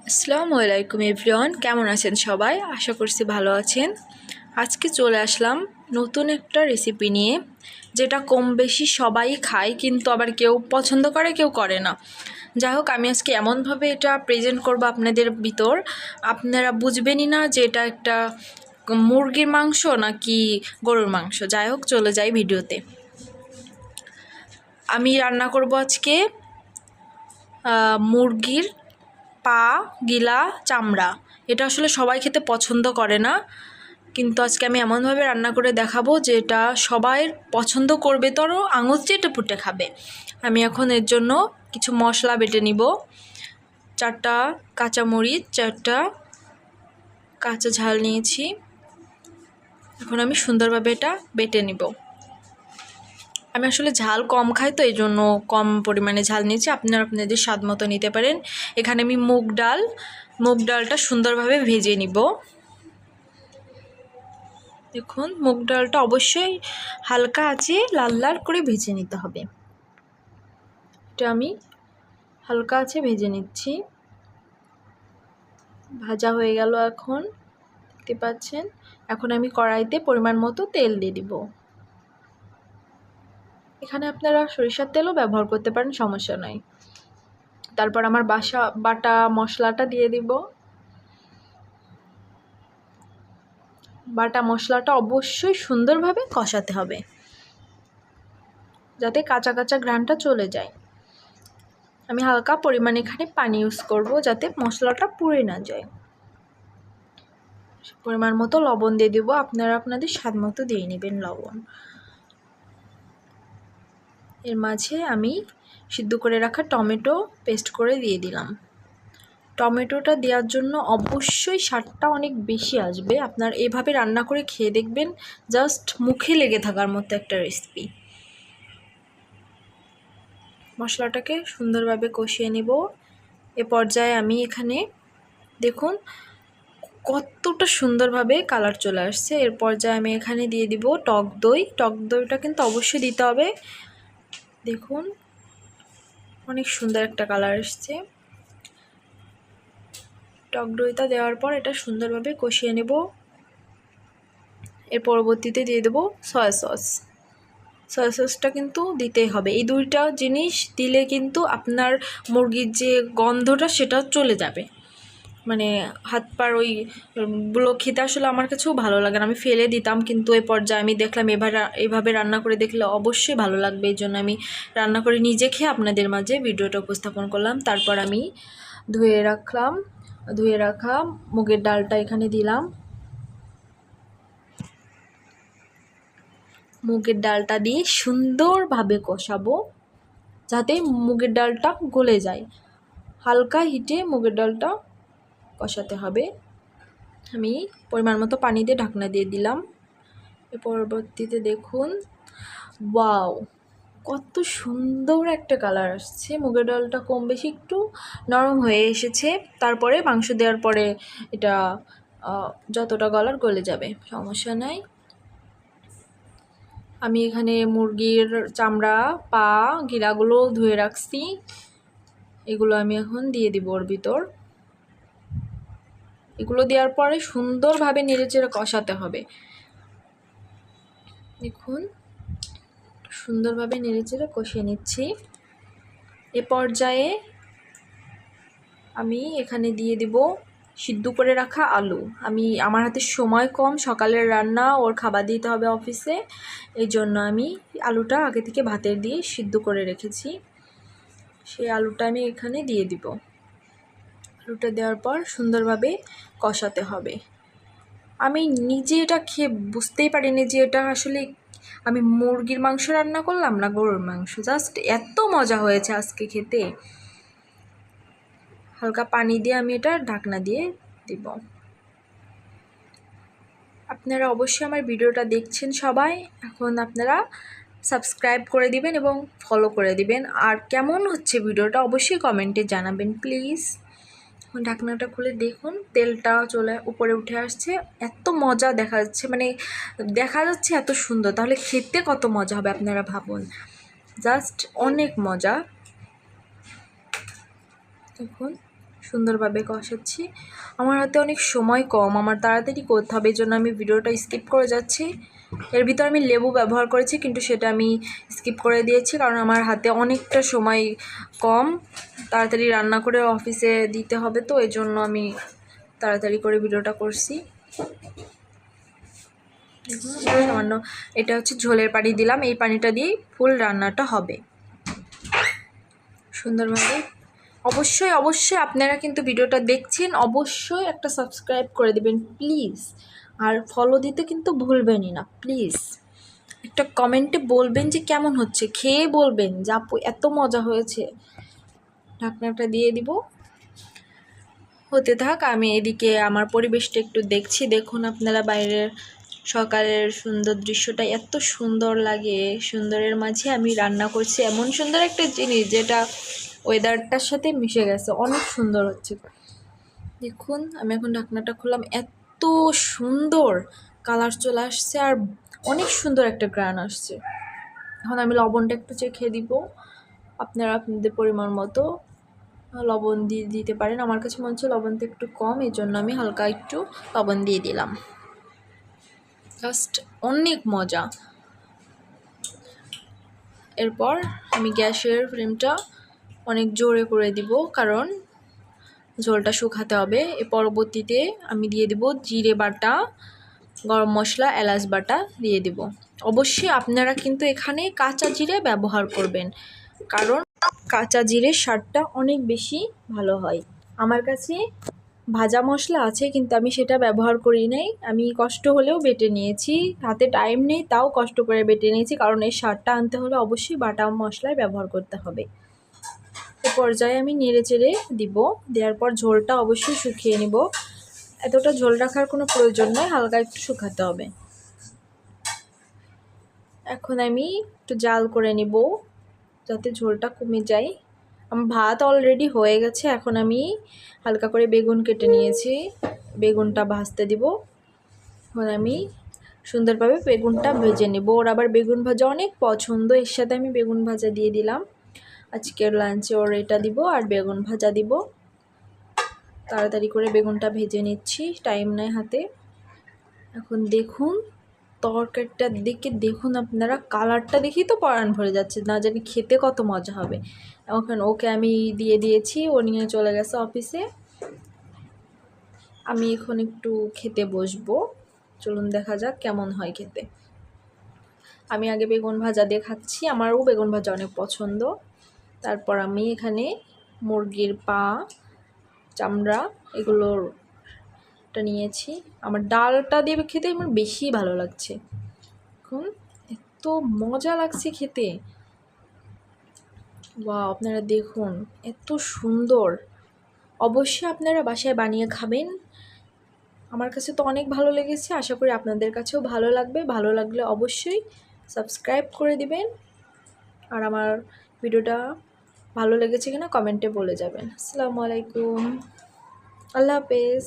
আসসালামু আলাইকুম এভরিওয়ান, কেমন আছেন সবাই? আশা করছি ভালো আছেন। আজকে চলে আসলাম নতুন একটা রেসিপি নিয়ে, যেটা কম বেশি সবাই খায়, কিন্তু আবার কেউ পছন্দ করে কেউ করে না। যাই হোক, আমি আজকে এমনভাবে এটা প্রেজেন্ট করব আপনাদের ভিতর, আপনারা বুঝবেনই না যে এটা একটা মুরগির মাংস নাকি গরুর মাংস। যাই হোক, চলে যাই ভিডিওতে। আমি রান্না করব আজকে মুরগির পা, গিলা, চামড়া। এটা আসলে সবাই খেতে পছন্দ করে না, কিন্তু আজকে আমি এমনভাবে রান্না করে দেখাবো যে এটা সবাই পছন্দ করবে, তরো আঙুল চেটে পুটে খাবে। আমি এখন এর জন্য কিছু মশলা বেটে নিব। 4টা কাঁচামরিচ, 4টা কাঁচা ঝাল নিয়েছি। এখন আমি সুন্দরভাবে এটা বেটে নিব। আমি আসলে ঝাল কম খাই, তো এই জন্য কম পরিমাণে ঝাল নিয়েছি। আপনারা আপনাদের স্বাদ মতো নিতে পারেন। এখানে আমি মুগ ডালটা সুন্দরভাবে ভেজে নিব। দেখুন, মুগ ডালটা অবশ্যই হালকা আঁচে লাল লাল করে ভেজে নিতে হবে। এটা আমি হালকা আঁচে ভেজে নিচ্ছি। ভাজা হয়ে গেল, এখন দেখতে পাচ্ছেন। এখন আমি কড়াইতে পরিমাণ মতো তেল দিয়ে দিব। এখানে আপনারা সরিষার তেলও ব্যবহার করতে পারেন, সমস্যা নাই। তারপর আমার বাটা মশলাটা দিয়ে দিব। বাটা মশলাটা অবশ্যই সুন্দরভাবে কষাতে হবে, যাতে কাঁচা কাঁচা ঘ্রাণটা চলে যায়। আমি হালকা পরিমাণে এখানে পানি ইউজ করব, যাতে মশলাটা পুড়ে না যায়। পরিমাণ মতো লবণ দিয়ে দেবো, আপনারা আপনাদের স্বাদ মতো দিয়ে নেবেন লবণ। এর মাঝে আমি সিদ্ধ করে রাখা টমেটো পেস্ট করে দিয়ে দিলাম। টমেটোটা দেওয়ার জন্য অবশ্যই স্বাদটা অনেক বেশি আসবে। আপনার এভাবে রান্না করে খেয়ে দেখবেন, জাস্ট মুখে লেগে থাকার মতো একটা রেসিপি। মশলাটাকে সুন্দরভাবে কষিয়ে নেব। এ পর্যায়ে আমি এখানে দেখুন কতটা সুন্দরভাবে কালার চলে আসছে। এর পর্যায়ে আমি এখানে দিয়ে দিব টক দইটা কিন্তু অবশ্যই দিতে হবে। দেখুন অনেক সুন্দর একটা কালার আসছে। টক দইটা দেওয়ার পর এটা সুন্দরভাবে কষিয়ে নেব। এর পরবর্তীতে দিয়ে দেব সয়া সসটা কিন্তু দিতেই হবে। এই দুইটা জিনিস দিলে কিন্তু আপনার মুরগির যে গন্ধটা সেটা চলে যাবে। মানে হাত পার ওইগুলো খেতে আসলে আমার কাছেও ভালো লাগে না, আমি ফেলে দিতাম, কিন্তু এই পর্যায়ে আমি দেখলাম এভাবে রান্না করে দেখলে অবশ্যই ভালো লাগবে। এই জন্য আমি রান্না করে নিজে খেয়ে আপনাদের মাঝে ভিডিওটা উপস্থাপন করলাম। তারপর আমি ধুয়ে রাখা মুগের ডালটা এখানে দিলাম। মুগের ডালটা দিয়ে সুন্দরভাবে কষাবো, যাতে মুগের ডালটা গলে যায়। হালকা হিটে মুগের ডালটা কষাতে হবে। আমি পরিমাণ মতো পানি দিয়ে ঢাকনা দিয়ে দিলাম। এর পরবর্তীতে দেখুন, ওয়াও, কত সুন্দর একটা কালার আসছে। মুগের ডালটা কম বেশি একটু নরম হয়ে এসেছে। তারপরে মাংস দেওয়ার পরে এটা যতটা গলার গলে যাবে, সমস্যা নাই। আমি এখানে মুরগির চামড়া, পা, গিলাগুলো ধুয়ে রাখছি, এগুলো আমি এখন দিয়ে দিব ওর ভিতর। এগুলো দেওয়ার পরে সুন্দরভাবে নেড়েচেড়ে কষাতে হবে। দেখুন সুন্দরভাবে নেড়েচেড়ে কষিয়ে নিচ্ছি। এ পর্যায়ে আমি এখানে দিয়ে দিব সিদ্ধ করে রাখা আলু। আমার হাতে সময় কম, সকালের রান্না, ওর খাবার দিতে হবে অফিসে, এই জন্য আমি আলুটা আগে থেকে ভাতের দিয়ে সিদ্ধ করে রেখেছি। সেই আলুটা আমি এখানে দিয়ে দিব। আলুটা দেওয়ার পর সুন্দরভাবে কষাতে হবে। আমি নিজে এটা খেয়ে বুঝতেই পারিনি যে এটা আসলে আমি মুরগির মাংস রান্না করলাম না গরুর মাংস। জাস্ট এত মজা হয়েছে আজকে খেতে। হালকা পানি দিয়ে আমি এটা ঢাকনা দিয়ে দিব। আপনারা অবশ্যই আমার ভিডিওটা দেখছেন সবাই, এখন আপনারা সাবস্ক্রাইব করে দিবেন এবং ফলো করে দিবেন। আর কেমন হচ্ছে ভিডিওটা অবশ্যই কমেন্টে জানাবেন প্লিজ। ঢাকনাটা খুলে দেখুন, তেলটা উপরে উঠে আসছে। এত মজা দেখা যাচ্ছে এত সুন্দর, তাহলে খেতে কত মজা হবে আপনারা ভাবুন। জাস্ট অনেক মজা। দেখুন সুন্দরভাবে কষাচ্ছি। আমার হাতে অনেক সময় কম, আমার তাড়াতাড়ি করতে হবে, এই জন্য আমি ভিডিওটা স্কিপ করে যাচ্ছি। এর ভিতর আমি লেবু ব্যবহার করেছি, কিন্তু সেটা আমি স্কিপ করে দিয়েছি কারণ আমার হাতে অনেকটা সময় কম, তাড়াতাড়ি রান্না করে অফিসে দিতে হবে, তো এই জন্য আমি তাড়াতাড়ি করে ভিডিওটা করছি। সামান্য এটা হচ্ছে ঝোলের পানি দিলাম, এই পানিটা দিয়েই ফুল রান্নাটা হবে সুন্দরভাবে। অবশ্যই অবশ্যই আপনারা কিন্তু ভিডিওটা দেখছেন, অবশ্যই একটা সাবস্ক্রাইব করে দেবেন প্লিজ, আর ফলো দিতে কিন্তু ভুলবেনই না প্লিজ। একটা কমেন্টে বলবেন যে কেমন হচ্ছে, খেয়ে বলবেন যে আপু এত মজা হয়েছে। ঢাকনাটা দিয়ে দিব, হতে থাক। আমি এদিকে আমার পরিবেশটা একটু দেখছি। দেখুন আপনারা বাইরের সকালের সুন্দর দৃশ্যটা এত সুন্দর লাগে, সুন্দরের মাঝে আমি রান্না করছি এমন সুন্দর একটা জিনিস যেটা ওয়েদারটার সাথে মিশে গেছে, অনেক সুন্দর হচ্ছে। দেখুন আমি এখন ঢাকনাটা খুললাম, এত সুন্দর কালার চলে আসছে আর অনেক সুন্দর একটা গ্রান আসছে। এখন আমি লবণটা একটু চেখে দিব, আপনারা আপনাদের পরিমাণ মতো লবণ দিয়ে দিতে পারেন। আমার কাছে মনে হচ্ছে লবণটা একটু কম, এই জন্য আমি হালকা একটু লবণ দিয়ে দিলাম। জাস্ট অনেক মজা। এরপর আমি গ্যাসের ফ্লেমটা অনেক জোরে করে দিব কারণ ঝোলটা শুকাতে হবে। এর পরবর্তীতে আমি দিয়ে দিব জিরে বাটা, গরম মশলা, এলাচ বাটা দিয়ে দিব। অবশ্যই আপনারা কিন্তু এখানে কাঁচা জিরে ব্যবহার করবেন কারণ কাঁচা জিরের স্বাদটা অনেক বেশি ভালো হয়। আমার কাছে ভাজা মশলা আছে কিন্তু আমি সেটা ব্যবহার করি নাই, আমি কষ্ট হলেও বেটে নিয়েছি, হাতে টাইম নেই তাও কষ্ট করে বেটে নিয়েছি কারণ এই স্বাদটা আনতে হলে অবশ্যই বাটা মশলাই ব্যবহার করতে হবে। এ পর্যায়ে আমি নেড়ে চেড়ে দিব, দেওয়ার পর ঝোলটা অবশ্যই শুকিয়ে নিব। এতটা ঝোল রাখার কোনো প্রয়োজন নয়, হালকা একটু শুকাতে হবে। এখন আমি একটু জাল করে নিব যাতে ঝোলটা কমে যায়। আমার ভাত অলরেডি হয়ে গেছে, এখন আমি হালকা করে বেগুন কেটে নিয়েছি, বেগুনটা ভাজতে দিব। এখন আমি সুন্দরভাবে বেগুনটা ভেজে নেব, ওর আবার বেগুন ভাজা অনেক পছন্দ, এর সাথে আমি বেগুন ভাজা দিয়ে দিলাম। আজকের লাঞ্চে ওর এটা দিব আর বেগুন ভাজা দিব। তাড়াতাড়ি করে বেগুনটা ভেজে নিচ্ছি, টাইম নাই হাতে। এখন দেখুন তরকারিটার দিকে দেখুন আপনারা, কালারটা দেখেই তো পরাণ ভরে যাচ্ছে, না জানি খেতে কত মজা হবে। এখন ওকে আমি দিয়ে দিয়েছি, ও নিয়ে চলে গেছে অফিসে। আমি এখন একটু খেতে বসবো, চলুন দেখা যাক কেমন হয় খেতে। আমি আগে বেগুন ভাজা দিয়ে খাচ্ছি, আমারও বেগুন ভাজা অনেক পছন্দ। তারপর আমি এখানে মুরগির পা, চামড়া এগুলোটা নিয়েছি। আমার ডালটা দিয়ে খেতে আমার বেশি ভালো লাগছে, এখন এত মজা লাগছে খেতে। বাহ, আপনারা দেখুন এত সুন্দর। অবশ্যই আপনারা বাসায় বানিয়ে খাবেন, আমার কাছে তো অনেক ভালো লেগেছে, আশা করি আপনাদের কাছেও ভালো লাগবে। ভালো লাগলে অবশ্যই সাবস্ক্রাইব করে দিবেন আর আমার ভিডিওটা ভালো লেগেছে কিনা কমেন্টে বলে যাবেন। আসসালামু আলাইকুম, আল্লাহ হাফেজ।